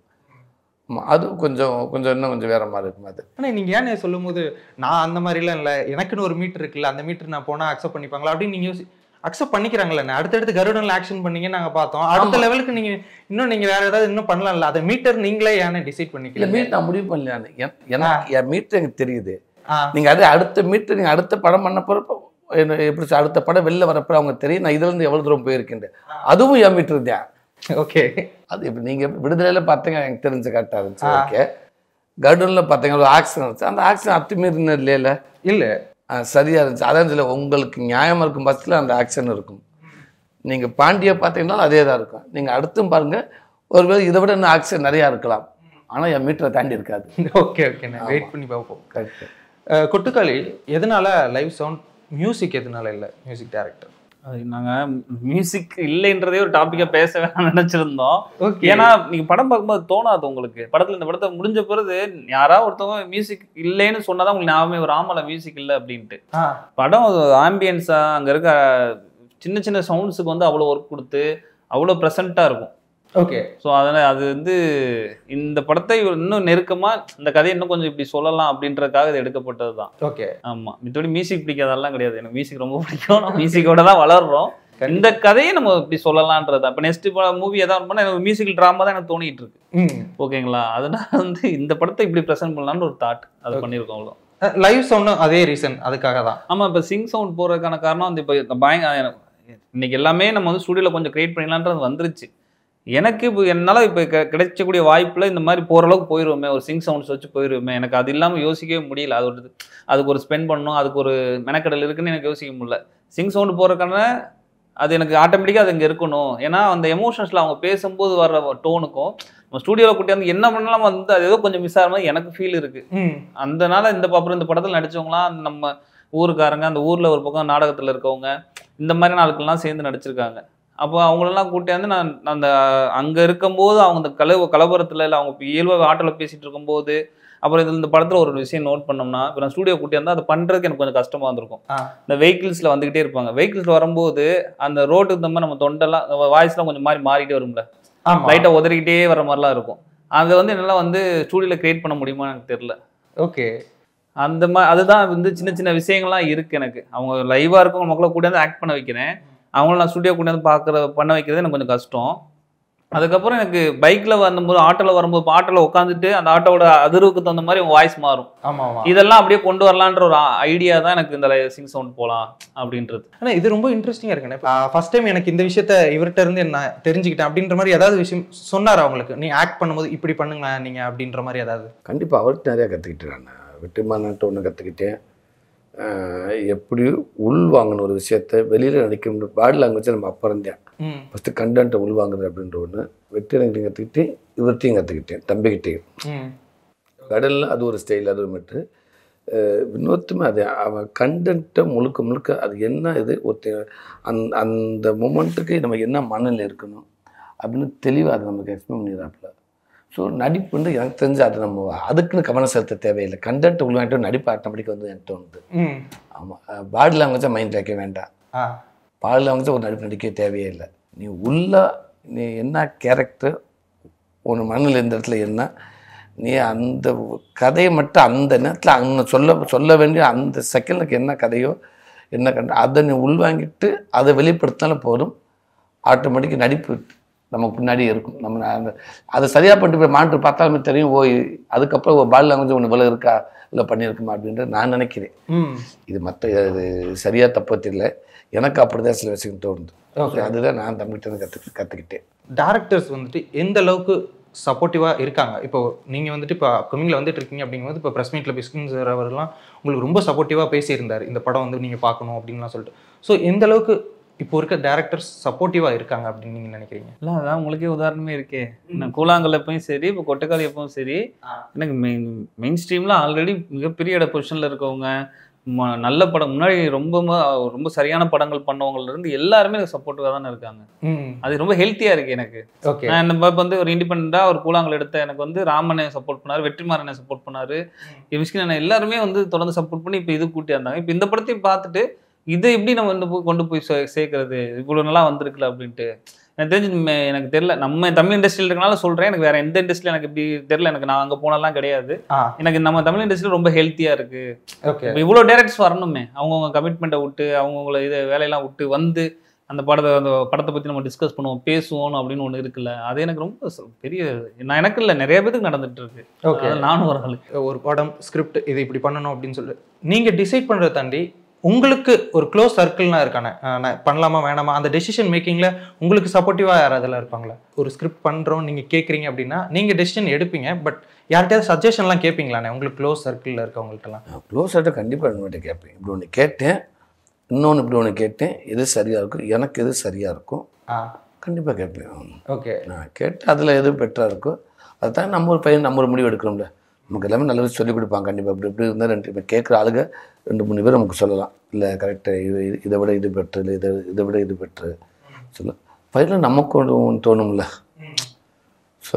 Speaker 3: ஆமாம், அது கொஞ்சம் இன்னும் கொஞ்சம் வேறு மாதிரி இருக்கும். அது
Speaker 2: ஆனால் நீங்கள் ஏன் சொல்லும் போது நான் அந்த மாதிரிலாம் இல்லை, எனக்குன்னு ஒரு மீட்டர் இருக்குல்ல, அந்த மீட்டர் நான் போனால் அக்செப்ட் பண்ணிப்பாங்களா அப்படின்னு நீங்கள் அக்செப்ட் பண்ணிக்கிறாங்களே. அடுத்தடுத்து கருடனில் ஆக்ஷன் பண்ணீங்க நாங்கள் பார்த்தோம். அடுத்த லெவலுக்கு நீங்கள் இன்னும் நீங்கள் வேறு ஏதாவது இன்னும் பண்ணலாம்ல, அதை மீட்டர் நீங்களே ஏன்னு டிசைட் பண்ணிக்கல?
Speaker 3: மீட் நான் முடிவு பண்ணலான்னு ஏன்னா என் மீட்டர் எனக்கு தெரியுது. நீங்கள் அது அடுத்த மீட்டர் நீங்கள் அடுத்த படம் பண்ண போகிறப்போ எப்படி அடுத்த படம் வெளில வரப்போ அவங்க தெரியும் நான் இதுலேருந்து எவ்வளோ தூரம் போயிருக்கேன். அதுவும் என் மீட்டர் தான். ஓகே, அது இப்போ நீங்கள் விடுதலையில் பார்த்தீங்க எனக்கு தெரிஞ்ச கரெக்டாக இருந்துச்சு. ஓகே, கருடனில் பார்த்தீங்க ஒரு ஆக்ஷன் இருந்துச்சு. அந்த ஆக்ஷன் அத்துமீறின இல்லையில இல்லை சரியாக இருந்துச்சு. அதான் சொல்ல உங்களுக்கு நியாயமாக இருக்கும் பட்சத்தில் அந்த ஆக்ஷன் இருக்கும். நீங்கள் பாண்டியை பார்த்தீங்கன்னா அதே தான் இருக்கும். நீங்கள் அடுத்தும் பாருங்கள், ஒருவேளை இதை விட இன்னும் ஆக்ஷன் நிறையா இருக்கலாம். ஆனால் என் மீட்டரை தாண்டி இருக்காது.
Speaker 2: ஓகே ஓகே, நான் வெயிட் பண்ணி பார்ப்போம். கரெக்ட். கொட்டுக்காளி எதனால லைவ் சவுண்ட், மியூசிக் எதனால இல்லை? மியூசிக் டைரக்டர்
Speaker 4: அது நாங்கள் மியூசிக் இல்லைன்றதே ஒரு டாப்பிக்காக பேச வேணாம்னு நினச்சிருந்தோம். ஏன்னா நீங்கள் படம் பார்க்கும்போது தோணாது உங்களுக்கு. படத்தில் இந்த படத்தை முடிஞ்ச பிறகு யாராவது ஒருத்தவங்க மியூசிக் இல்லைன்னு சொன்னாதான் உங்களுக்கு ஞாபகமே ஒரு ஆமால மியூசிக் இல்லை அப்படின்ட்டு. படம் ஆம்பியன்ஸாக அங்கே இருக்க சின்ன சின்ன சவுண்ட்ஸுக்கு வந்து அவ்வளோ ஒர்க் கொடுத்து அவ்வளோ ப்ரெசண்ட்டாக இருக்கும். ஓகே, ஸோ அதனால் அது வந்து இந்த படத்தை இன்னும் நெருக்கமாக இந்த கதையை இன்னும் கொஞ்சம் இப்படி சொல்லலாம் அப்படின்றதுக்காக இது எடுக்கப்பட்டது தான். ஓகே, ஆமாம். மற்றபடி மியூசிக் பிடிக்காதெல்லாம் கிடையாது. எனக்கு மியூசிக் ரொம்ப பிடிக்கும். நம்ம மியூசிக்கோட தான் வளர்றோம். இந்த கதையை நம்ம இப்படி சொல்லலான்றது. அப்போ நெக்ஸ்ட் மூவி எதாவது பண்ணால் எனக்கு மியூசிக்கல் ட்ராமா தான் எனக்கு தோணிட்டு இருக்கு. ஓகேங்களா, அதனால வந்து இந்த படத்தை இப்படி ப்ரெசென்ட் பண்ணலான்னு ஒரு தாட் அது பண்ணியிருக்கோம். அவ்வளோ
Speaker 2: லைவ் சவுண்டும் அதே ரீசன், அதுக்காக தான்.
Speaker 4: ஆமாம், இப்போ சிங் சவுண்ட் போகிறதுக்கான காரணம் வந்து இப்போ இன்னைக்கு எல்லாமே நம்ம வந்து ஸ்டுடியோவில் கொஞ்சம் கிரியேட் பண்ணிடலான்றது வந்துருச்சு. எனக்கு இப்போ என்னால் இப்போ கிடைச்சக்கூடிய வாய்ப்பில் இந்த மாதிரி போகிற அளவுக்கு போயிடுவோமே, ஒரு சிங் சவுண்ட்ஸ் வச்சு போயிடுவோமே, எனக்கு அது இல்லாமல் யோசிக்கவே முடியல. அதுக்கு ஒரு ஸ்பெண்ட் பண்ணணும், அதுக்கு ஒரு மெனக்கடல் இருக்குன்னு எனக்கு யோசிக்க முடியல. சிங் சவுண்டு போகிறக்கான அது எனக்கு ஆட்டோமேட்டிக்காக அது இங்கே இருக்கணும். ஏன்னா அந்த எமோஷன்ஸில் அவங்க பேசும்போது வர்ற டோனுக்கும் நம்ம ஸ்டூடியோவில் கூட்டியாந்து என்ன பண்ணலாம் வந்து அது ஏதோ கொஞ்சம் மிஸ் ஆகிற மாதிரி எனக்கு ஃபீல் இருக்குது. அதனால அப்புறம் இந்த படத்தில் நடித்தவங்களாம் நம்ம ஊருக்காரங்க, அந்த ஊரில் ஒரு பக்கம் நாடகத்தில் இருக்கவங்க, இந்த மாதிரி ஆட்கள்லாம் சேர்ந்து நடிச்சிருக்காங்க. அப்போ அவங்களெல்லாம் கூட்டியாந்து நான் அந்த அங்கே இருக்கும்போது அவங்க அந்த கலவரத்தில் இல்லை அவங்க இயல்பாக ஆட்டோவில் பேசிகிட்டு இருக்கும்போது, அப்புறம் இந்த படத்தில் ஒரு விஷயம் நோட் பண்ணோம்னா, இப்போ நான் ஸ்டூடியோ கூட்டியாந்தா அதை பண்ணுறதுக்கு எனக்கு கொஞ்சம் கஷ்டமாக இருந்திருக்கும். இந்த வெஹிக்கிள்ஸில் வந்துக்கிட்டே இருப்பாங்க. வெஹிக்கிள்ஸில் வரும்போது அந்த ரோட்டுக்கு தகுந்த மாதிரி நம்ம தொண்டெல்லாம் வாய்ஸ்லாம் கொஞ்சம் மாறிட்டே வரும்ல, லைட்டாக உதறிக்கிட்டே வர மாதிரிலாம் இருக்கும். அதை வந்து என்னால் வந்து ஸ்டூடியோவில் கிரியேட் பண்ண முடியுமா எனக்கு தெரியல.
Speaker 2: ஓகே,
Speaker 4: அந்த மாதிரி அதுதான் வந்து சின்ன சின்ன விஷயங்கள்லாம் இருக்குது எனக்கு. அவங்க லைவாக இருக்கவங்க மக்களை கூட்டியாந்து ஆக்ட் பண்ண வைக்கிறேன், அவங்கள நான் ஸ்டுடியோ கொண்டு வந்து பண்ண வைக்கிறது எனக்கு கொஞ்சம் கஷ்டம். அதுக்கப்புறம் எனக்கு பைக்கில் வரும்போது ஆட்டோவில் வரும்போது ஆட்டோவில் உட்காந்துட்டு அந்த ஆட்டோட அதிர்வுக்கு தகுந்த மாதிரி உங்கள் வாய்ஸ் மாறும்.
Speaker 2: ஆமாம்,
Speaker 4: இதெல்லாம் அப்படியே கொண்டு வரலான்ற ஒரு ஐடியா தான் எனக்கு இந்த சிங் சவுண்ட் போகலாம் அப்படின்றது.
Speaker 2: ஆனால் இது ரொம்ப இன்ட்ரெஸ்டிங்காக இருக்குண்ணே. ஃபர்ஸ்ட் டைம் எனக்கு இந்த விஷயத்த இவர்கிட்ட இருந்து நான் தெரிஞ்சுக்கிட்டேன் அப்படின்ற மாதிரி ஏதாவது விஷயம் சொன்னார் அவங்களுக்கு, நீ ஆக்ட் பண்ணும்போது இப்படி பண்ணுங்க நீங்கள் அப்படின்ற மாதிரி ஏதாவது?
Speaker 3: கண்டிப்பாக அவர்கிட்ட நிறையா கற்றுக்கிட்டேன். நான் வெற்றிமாறன்ட்டு ஒன்று கற்றுக்கிட்டேன். எப்படி உள்வாங்கணும் ஒரு விஷயத்த வெளியில் நடிக்க முடியும். பாடி லாங்குவேஜை நம்ம அப்புறம் தான் ஃபஸ்ட்டு கண்டென்ட்டை உள்வாங்குது அப்படின்ற ஒன்று வெற்றிரங்கிட்டையும் கற்றுக்கிட்டேன், இவர்கிட்டையும் கற்றுக்கிட்டேன், தம்பிக்கிட்டேயும். கடலில் அது ஒரு ஸ்டைல், அது ஒரு மெட்ரு. இன்னொருத்துமே அது அவன் கண்டென்ட்டை முழுக்க அது என்ன இது அந்த மூமெண்ட்டுக்கு நம்ம என்ன மனநிலை இருக்கணும் அப்படின்னு தெளிவாக அதை நமக்கு எக்ஸ்பிளைன் பண்ணிடுறாப்புல. ஸோ நடிப்பு வந்து எனக்கு தெரிஞ்சு அது நம்ம அதுக்குன்னு கவனம் செலுத்த தேவையில்லை. கண்டென்ட் உள்வாங்கிட்டு நடிப்பு ஆட்டோமேட்டிக் வந்து எனக்கு தோணுது. ஆமாம், பாடி லாங்குவேஜாக மைண்ட் வைக்க வேண்டாம். பாடி லாங்குவேஜாக ஒரு நடிப்பு நடிக்க தேவையே இல்லை. நீ என்ன கேரக்டர் ஒன்று மண்ணில் இந்த இடத்துல என்ன நீ அந்த கதையை மட்டும் அந்த நேரத்தில் அங்கே சொல்ல வேண்டிய அந்த செகண்டுக்கு என்ன கதையோ என்ன அதை நீ உள்வாங்கிட்டு அதை வெளிப்படுத்தினாலும் போதும். ஆட்டோமேட்டிக் நடிப்பு நமக்கு பின்னாடி இருக்கும். நம்ம அந்த அதை சரியாக பண்ணிட்டு போய் மாட்டு பார்த்தாலுமே தெரியும், அதுக்கப்புறம் ஒரு பாடி லாங்குவேஜ் ஒன்று இவ்வளோ இருக்கா இல்லை பண்ணியிருக்குமா அப்படின்றது நான் நினைக்கிறேன். இது இது சரியாக தப்போ தெரியல, எனக்கு அப்படிதான் சில விஷயம் தோணுது. அதுதான் நான் தமிழ்கிட்ட கற்றுக்கிட்டேன்.
Speaker 2: டேரக்டர்ஸ் வந்துட்டு எந்த அளவுக்கு சப்போர்ட்டிவாக இருக்காங்க? இப்போ நீங்கள் வந்துட்டு இப்போ அப்கமிங்கில் வந்துட்டு இருக்கீங்க அப்படிங்கும்போது, இப்போ ப்ரெஸ் மீட்டில் பிஸ்கின் சார் அவரெல்லாம் உங்களுக்கு ரொம்ப சப்போர்ட்டிவாக பேசியிருந்தார், இந்த படம் வந்து நீங்கள் பார்க்கணும் அப்படின்லாம் சொல்லிட்டு. ஸோ எந்த அளவுக்கு இப்போ இருக்க டேரக்டர்ஸ் சப்போர்ட்டிவாக இருக்காங்க அப்படின்னு நீங்கள் நினைக்கிறீங்க?
Speaker 4: இல்லை, அதான் உங்களுக்கே உதாரணமே இருக்கே. நான் கூழாங்கல் எப்பவும் சரி, இப்போ கொட்டைக்கால் எப்பவும் சரி, எனக்கு மெயின் ஸ்ட்ரீமில் ஆல்ரெடி மிகப்பெரிய பொசிஷனில் இருக்கவங்க, நல்ல படம் முன்னாடி ரொம்ப சரியான படங்கள் பண்ணவங்கலேருந்து எல்லாருமே எனக்கு சப்போர்ட்டிவாக தானே இருக்காங்க. அது ரொம்ப ஹெல்த்தியாக இருக்குது எனக்கு. ஓகே, நான் இந்த வந்து ஒரு இண்டிபெண்டாக ஒரு கூழாங்கல் எடுத்த எனக்கு வந்து ராமனை சப்போர்ட் பண்ணார், வெற்றிமாறனை சப்போர்ட் பண்ணார், மிஸ்கின் எல்லாருமே வந்து தொடர்ந்து சப்போர்ட் பண்ணி இப்போ இது கூட்டியா இருந்தாங்க. இப்போ இந்த படத்தையும் பார்த்துட்டு இதை எப்படி நம்ம வந்து கொண்டு போய் சேர்க்கறது, இவ்வளோ நல்லா வந்திருக்குல்ல அப்படின்ட்டு எனக்கு தெரிஞ்சு எனக்கு தெரியல. நம்ம தமிழ் இண்டஸ்ட்ரியில் இருக்கனால சொல்கிறேன், எனக்கு வேறு எந்த இண்டஸ்ட்ரியில் எனக்கு இப்படி தெரியல. எனக்கு நான் அங்கே போனலாம் கிடையாது. எனக்கு நம்ம தமிழ் இண்டஸ்ட்ரியில் ரொம்ப ஹெல்த்தியாக இருக்குது. ஓகே, இப்போ இவ்வளோ டேரக்டர்ஸ் வரணுமே, அவங்கவுங்க கமிட்மெண்ட்டை விட்டு அவங்கவுங்கள இதை வேலையெல்லாம் விட்டு வந்து அந்த படத்தை பற்றி நம்ம டிஸ்கஸ் பண்ணுவோம், பேசுவோம் அப்படின்னு ஒன்று இருக்குல்ல, அது எனக்கு ரொம்ப பெரிய எனக்கு இல்லை நிறைய பேருக்கு நடந்துட்டு இருக்கு. ஓகே, நானும் ஒரு ஆள்.
Speaker 2: ஒரு படம் ஸ்கிரிப்ட் இது இப்படி பண்ணணும் அப்படின்னு சொல்லி நீங்கள் டிசைட் பண்ணுறத தாண்டி உங்களுக்கு ஒரு க்ளோஸ் சர்க்கிள்னா இருக்கானே, பண்ணலாமா வேணாமா அந்த டெசிஷன் மேக்கிங்கில் உங்களுக்கு சப்போர்ட்டிவாக யாராவதுலாம் இருப்பாங்களா? ஒரு ஸ்கிரிப்ட் பண்ணுறோம் நீங்கள் கேட்குறீங்க அப்படின்னா நீங்கள் டெசிஷன் எடுப்பீங்க, பட் யார்கிட்டயாவது சஜஷன்லாம் கேட்பீங்களாண்ணே உங்களுக்கு க்ளோஸ் சர்க்கிளில் இருக்கவங்கள்ட்டலாம்?
Speaker 3: க்ளோஸ் சர்க்கிள் கண்டிப்பாக என்னோட கேட்பேன். இப்படி ஒன்று கேட்டேன், இன்னொன்று இப்படி ஒன்று கேட்டேன், எது சரியாக இருக்கும், எனக்கு எது சரியாக இருக்கும் கண்டிப்பாக கேட்பேன். ஓகே, நான் கேட்டு அதில் எது பெட்டராக இருக்கோ அதுதான் நம்ம ஒரு பையன் நம்ம ஒரு முடிவு எடுக்கிறோம்ல. நமக்கு எல்லாமே நல்ல விஷயம் சொல்லிக் கொடுப்பாங்க. கண்டிப்பாக இப்படி இருந்தால் 2 பேர் கேட்குற ஆளுங்க 2-3 பேர் நமக்கு சொல்லலாம், இல்லை கரெக்டாக இதை விட இது பெட்ரு, இல்லை இதை விட இது பெட்ரு சொல்லலாம். ஃபைனலாக நமக்கு ஒன்று தோணும்ல, ஸோ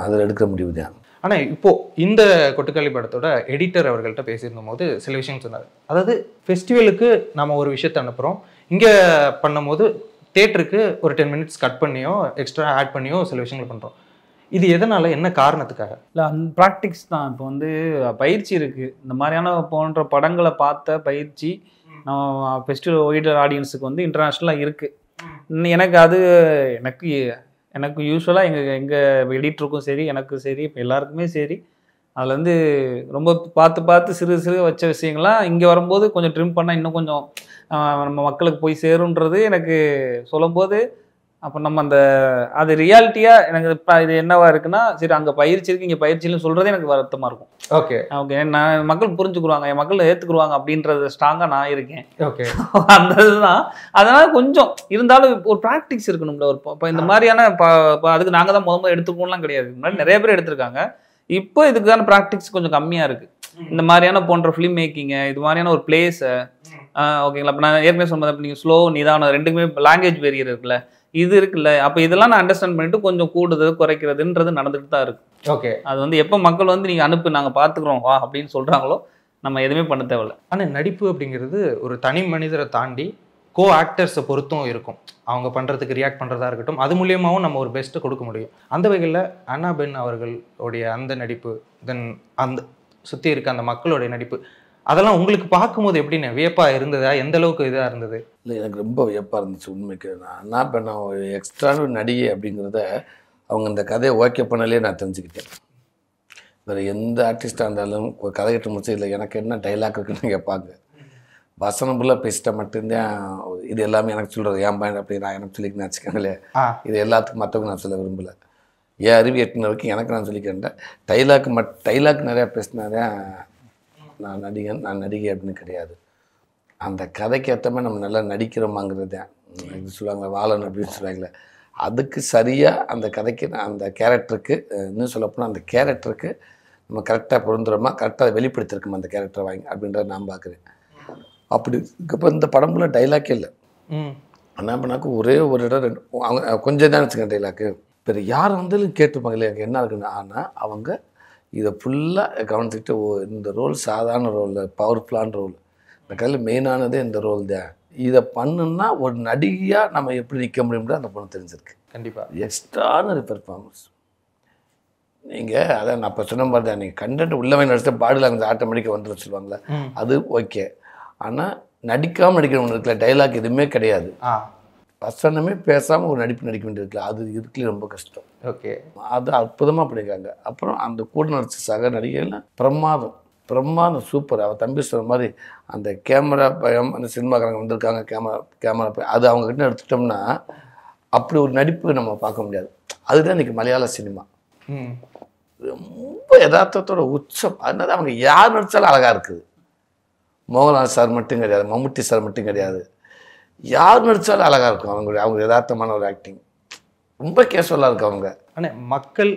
Speaker 3: அதில் எடுக்கிற முடிவு தான்.
Speaker 2: ஆனால் இப்போது இந்த கொட்டுக்காளி படத்தோட எடிட்டர் அவர்கள்ட்ட பேசியிருந்த போது சில விஷயம் சொன்னார். அதாவது ஃபெஸ்டிவலுக்கு நம்ம ஒரு விஷயத்தை அனுப்புகிறோம், இங்கே பண்ணும்போது தேட்டருக்கு ஒரு 10 மினிட்ஸ் கட் பண்ணியோ எக்ஸ்ட்ரா ஆட் பண்ணியோ சில விஷயங்கள் பண்ணுறோம். இது எதனால, என்ன காரணத்துக்காக?
Speaker 4: இல்லை, அந்த ப்ராக்டிக்ஸ் தான். இப்போ வந்து பயிற்சி இருக்குது. இந்த மாதிரியான போன்ற படங்களை பார்த்த பயிற்சி நம்ம ஃபெஸ்டிவல் ஒய்டர் ஆடியன்ஸுக்கு வந்து இன்டர்நேஷ்னலாக இருக்குது. எனக்கு அது எனக்கு யூஸ்வலாக எங்கள் எடிட்டருக்கும் சரி, எனக்கும் சரி, இப்போ எல்லாருக்குமே சரி, அதில் வந்து ரொம்ப பார்த்து சிறு வச்ச விஷயங்கள்லாம் இங்கே வரும்போது கொஞ்சம் ட்ரிம் பண்ணால் இன்னும் கொஞ்சம் நம்ம மக்களுக்கு போய் சேருன்றது எனக்கு சொல்லும்போது அப்போ நம்ம அது ரியாலிட்டியாக எனக்கு இது என்னவா இருக்குன்னா, சரி அங்கே பயிற்சி இருக்குது, இங்கே பயிற்சின்னு சொல்கிறதே எனக்கு வருத்தமாக இருக்கும்.
Speaker 2: ஓகே
Speaker 4: ஓகே, நான் மக்கள் புரிஞ்சுக்குருவாங்க, என் மக்கள் ஏற்றுக்குருவாங்க அப்படின்றது ஸ்ட்ராங்காக நான் இருக்கேன்.
Speaker 2: ஓகே
Speaker 4: அந்த இதுதான். அதனால் கொஞ்சம் இருந்தாலும் ஒரு ப்ராக்டிக்ஸ் இருக்கணும்ல. ஒரு இப்போ இந்த மாதிரியான அதுக்கு நாங்கள் தான் முதல்ல எடுத்துக்கோலாம் கிடையாது. முன்னாடி நிறைய பேர் எடுத்திருக்காங்க. இப்போ இதுக்கான ப்ராக்டிக்ஸ் கொஞ்சம் கம்மியாக இருக்குது. இந்த மாதிரியான போன்ற ஃபிலிம் மேக்கிங்கை, இது மாதிரியான ஒரு பிளேஸை, ஓகேங்களா. இப்போ நான் ஏற்கனவே சொன்னது, இப்போ நீங்கள் ஸ்லோ நிதானம் ரெண்டுக்குமே லாங்குவேஜ் பேரியர் இருக்குல்ல, இது இருக்குல்ல. அப்போ இதெல்லாம் நான் அண்டர்ஸ்டாண்ட் பண்ணிட்டு கொஞ்சம் கூடுதல் குறைக்கிறதுன்றது நடந்துட்டு தான் இருக்கு.
Speaker 2: ஓகே
Speaker 4: அது எப்போ மக்கள் நீங்கள் அனுப்பு நாங்கள் பார்த்துக்குறோம் வா அப்படின்னு சொல்கிறாங்களோ நம்ம எதுவுமே பண்ண தேவையில்ல.
Speaker 2: ஆனால் நடிப்பு அப்படிங்கிறது ஒரு தனி மனிதரை தாண்டி கோ ஆக்டர்ஸை பொறுத்தும் இருக்கும். அவங்க பண்ணுறதுக்கு ரியாக்ட் பண்ணுறதா இருக்கட்டும், அது மூலியமாகவும் நம்ம ஒரு பெஸ்ட்டு கொடுக்க முடியும். அந்த வகையில் அன்னாபென் அவர்களுடைய அந்த நடிப்பு, தென் அந்த சுற்றி இருக்க அந்த மக்களுடைய நடிப்பு, அதெல்லாம் உங்களுக்கு பார்க்கும்போது எப்படின்னு வியப்பாக இருந்ததா? எந்த அளவுக்கு இதாக இருந்தது?
Speaker 3: இல்லை, எனக்கு ரொம்ப வியப்பாக இருந்துச்சு உண்மைக்கு. நான் ஒரு எக்ஸ்ட்ரான நடிகை அப்படிங்கிறத அவங்க இந்த கதையை ஓகே பண்ணலே நான் தெரிஞ்சுக்கிட்டேன். வேறு எந்த ஆர்டிஸ்டாக இருந்தாலும் கதை கிட்ட முடிச்சு இல்லை எனக்கு என்ன டைலாக் இருக்குன்னு கேட்பாங்க. வசனம் ஃபுல்லாக பேசிட்டா மட்டும்தான் இது எல்லாமே எனக்கு சொல்கிறது. என் பையன் அப்படி நான் எனக்கு சொல்லிக்கணும்னு வச்சுக்கோங்களே. இது எல்லாத்துக்கும் மற்றவங்க நான் சொல்ல விரும்பலை. என் அறிவு எட்டுன வரைக்கும் எனக்கு நான் சொல்லிக்கிறேன். டைலாக் நிறையா பேசினாதான் நான் நடிகை அப்படின்னு கிடையாது. அந்த கதைக்கு ஏற்ற மாதிரி நம்ம நல்லா நடிக்கிறோமாங்கிறது தான். இது சொல்லுவாங்களே வாழணும் அப்படின்னு சொல்லுவாங்களே, அதுக்கு சரியாக அந்த கதைக்கு அந்த கேரக்டருக்கு, இன்னும் சொல்லப்போனால் அந்த கேரக்டருக்கு நம்ம கரெக்டாக பொருந்துறோமா, கரெக்டாக வெளிப்படுத்திருக்கோமா அந்த கேரக்டரை வாங்கி அப்படின்றத நான் பார்க்குறேன். அப்படி இப்போ இந்த படம்ல டைலாக்கே இல்லை. என்ன பண்ணாக்கும் ஒரே ஒரு இடம் ரெண்டு அவங்க கொஞ்சம் தான் வச்சுக்கேன் டைலாக்கு. வேறு யார் வந்தாலும் கேட்டுருப்பாங்க இல்லையா எனக்கு என்ன இருக்குன்னு. ஆனால் அவங்க இதை ஃபுல்லாக கவனிச்சுக்கிட்டு இந்த ரோல் சாதாரண ரோல், பவர்ஃபுல்லான ரோல், இந்த கதையில் மெயினானதே இந்த ரோல் தான். இதை பண்ணுன்னா ஒரு நடிகையாக நம்ம எப்படி நிற்க முடியும்னு அந்த பொண்ணு தெரிஞ்சிருக்கு.
Speaker 2: கண்டிப்பாக
Speaker 3: எக்ஸ்ட்ரானரி பெர்ஃபார்மன்ஸ். நீங்கள் அதான் நான் இப்போ சொன்ன மாதிரி தான், நீங்கள் கண்டென்ட் உள்ளவே நடிச்சா பாடியில் கொஞ்சம் ஆட்டோமேட்டிக்காக வந்துடும் சொல்லுவாங்களே, அது ஓகே. ஆனால் நடிக்காமல் நடிக்கிறவங்க இருக்குல்ல, டைலாக் எதுவுமே கிடையாது, வசனமே பேசாமல் ஒரு நடிப்பு நடிக்க வேண்டியிருக்குல்ல, அது இதுக்குள்ளே ரொம்ப கஷ்டம்.
Speaker 2: ஓகே,
Speaker 3: அது அற்புதமாக பண்ணியிருக்காங்க. அப்புறம் அந்த கூட நடிச்ச சக நடிகைலாம் பிரமாதம் சூப்பர். அவள் தம்பி சொன்ன மாதிரி அந்த கேமரா பயம், அந்த சினிமாக்காரங்க வந்திருக்காங்க, கேமரா பயம், அது அவங்ககிட்ட எடுத்துட்டோம்னா அப்படி ஒரு நடிப்பு நம்ம பார்க்க முடியாது. அதுதான் இன்றைக்கி மலையாள சினிமா. ரொம்ப யதார்த்தத்தோட உச்சம். அதனால அவங்க யார் நடித்தாலும் அழகாக இருக்குது. மோகன்லால் சார் மட்டும் கிடையாது, மம்முட்டி சார் மட்டும் கிடையாது, யார் நடித்தாலும் அழகாக இருக்கும். அவங்க யதார்த்தமான ஒரு ஆக்டிங் ரொம்ப கேஷுவலாக இருக்கு அவங்க.
Speaker 2: ஆனால் மக்கள்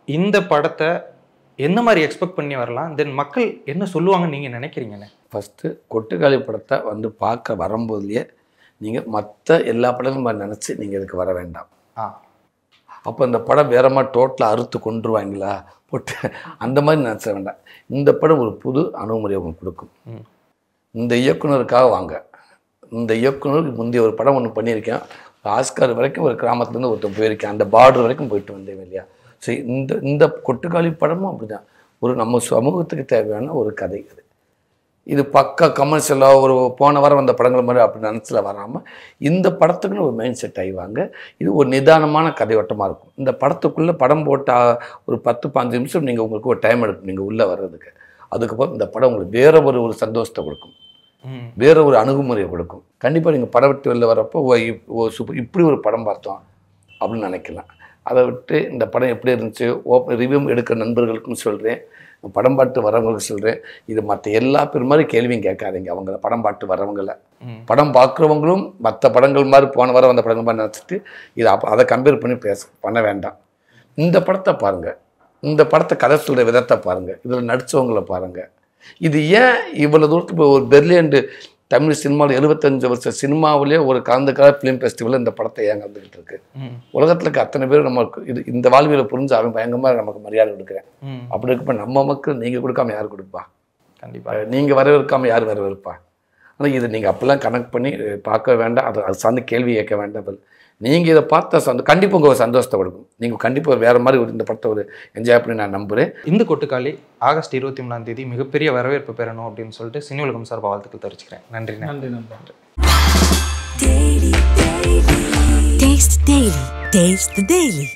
Speaker 2: இந்த படத்தை என்ன மாதிரி எக்ஸ்பெக்ட் பண்ணி வரலாம், தென் மக்கள் என்ன சொல்லுவாங்கன்னு நீங்கள் நினைக்கிறீங்கண்ணே?
Speaker 3: ஃபஸ்ட்டு கொட்டுக்காளி படத்தை வந்து பார்க்க வரும்போதுலேயே நீங்கள் மற்ற எல்லா படங்களும் நினச்சி நீங்கள் இதுக்கு வர வேண்டாம். அப்போ இந்த படம் வேற மாதிரி டோட்டலாக அறுத்து கொண்டுருவாங்களா போட்டு அந்த மாதிரி நினச்ச வேண்டாம். இந்த படம் ஒரு புது அணுகுமுறையை உங்களுக்கு கொடுக்கும். இந்த இயக்குனருக்காக வாங்க. இந்த இயக்குனருக்கு முந்தைய ஒரு படம் ஒன்று பண்ணியிருக்கேன், ஆஸ்கார் வரைக்கும் ஒரு கிராமத்துலேருந்து ஒருத்தர் போயிருக்கேன், அந்த பார்டர் வரைக்கும் போயிட்டு வந்தேன் இல்லையா. சரி, இந்த கொட்டுக்காளி படமும் அப்படி தான். ஒரு நம்ம சமூகத்துக்கு தேவையான ஒரு கதை. இது பக்கா கமர்ஷியலாக ஒரு போன வாரம் வந்த படங்கள் மாதிரி அப்படி நினச்சில் வராமல் இந்த படத்துக்குன்னு ஒரு மைண்ட் செட் ஆகிவாங்க. இது ஒரு நிதானமான கதையோட்டமாக இருக்கும். இந்த படத்துக்குள்ளே படம் போட்டால் ஒரு 10-15 நிமிஷம் நீங்கள் உங்களுக்கு ஒரு டைம் எடுக்கும் நீங்கள் உள்ளே வர்றதுக்கு. அதுக்கப்புறம் இந்த படம் உங்களுக்கு வேற ஒரு சந்தோஷத்தை கொடுக்கும், வேற ஒரு அணுகுமுறையை கொடுக்கும். கண்டிப்பாக நீங்கள் படம் விட்டு வெளில வரப்போ இப்படி ஒரு படம் பார்த்தோம் அப்படின்னு நினைக்கலாம். அதை விட்டு இந்த படம் எப்படி இருந்துச்சு ரிவ்யூ எடுக்கிற நண்பர்களுக்கும் சொல்கிறேன், படம் பாட்டு வரவங்களுக்கு சொல்கிறேன், இது மற்ற எல்லா பேர் மாதிரி கேள்வியும் கேட்காதீங்க. அவங்கள படம் பாட்டு வரவங்கள படம் பார்க்குறவங்களும் மற்ற படங்கள் மாதிரி போன வாரம் வந்த படங்கள் மாதிரி நினச்சிட்டு அதை கம்பேர் பண்ணி பண்ண வேண்டாம். இந்த படத்தை பாருங்கள், இந்த படத்தை கதை சொல்கிற விதத்தை பாருங்கள், இதில் நடித்தவங்களை பாருங்கள். இது ஏன் இவ்வளோ தூரத்துக்கு இப்போ ஒரு பெர்லியண்டு தமிழ் சினிமாவில் 75 வருஷம் சினிமாவிலே ஒரு கலந்துக்கால ஃபிலிம் ஃபெஸ்டிவலில் இந்த படத்தை ஏன் கலந்துக்கிட்டு இருக்கு. உலகத்தில் இருக்க அத்தனை பேர் நமக்கு இந்த வாழ்வியலை புரிஞ்சு அவன் பயங்கரமாக நமக்கு மரியாதை கொடுக்குறேன். அப்படி இருக்கப்ப நம்ம மக்கள் நீங்கள் கொடுக்காம யார் கொடுப்பா? கண்டிப்பாக நீங்கள் வரவேற்காமல் யார் வரவேற்பா? ஆனால் இதை நீங்கள் அப்பெல்லாம் கனெக்ட் பண்ணி பார்க்க வேண்டாம், அது சார்ந்து கேள்வி கேட்க வேண்டாம். நீங்கள் இதை பார்த்தா கண்டிப்பாக உங்களுக்கு சந்தோஷத்தை கொடுக்கும். நீங்கள் கண்டிப்பாக வேறு மாதிரி இந்த படத்தை ஒரு என்ஜாய் பண்ணி நான் நம்புகிறேன்.
Speaker 2: இந்த கொட்டுக்காளி ஆகஸ்ட் 23 மிகப்பெரிய வரவேற்பு பெறணும் அப்படின்னு சொல்லிட்டு சினி உலகம் சார்பாக வாழ்த்துக்கள் தெரிவிச்சுக்கிறேன். நன்றி.
Speaker 1: Taste the Daily.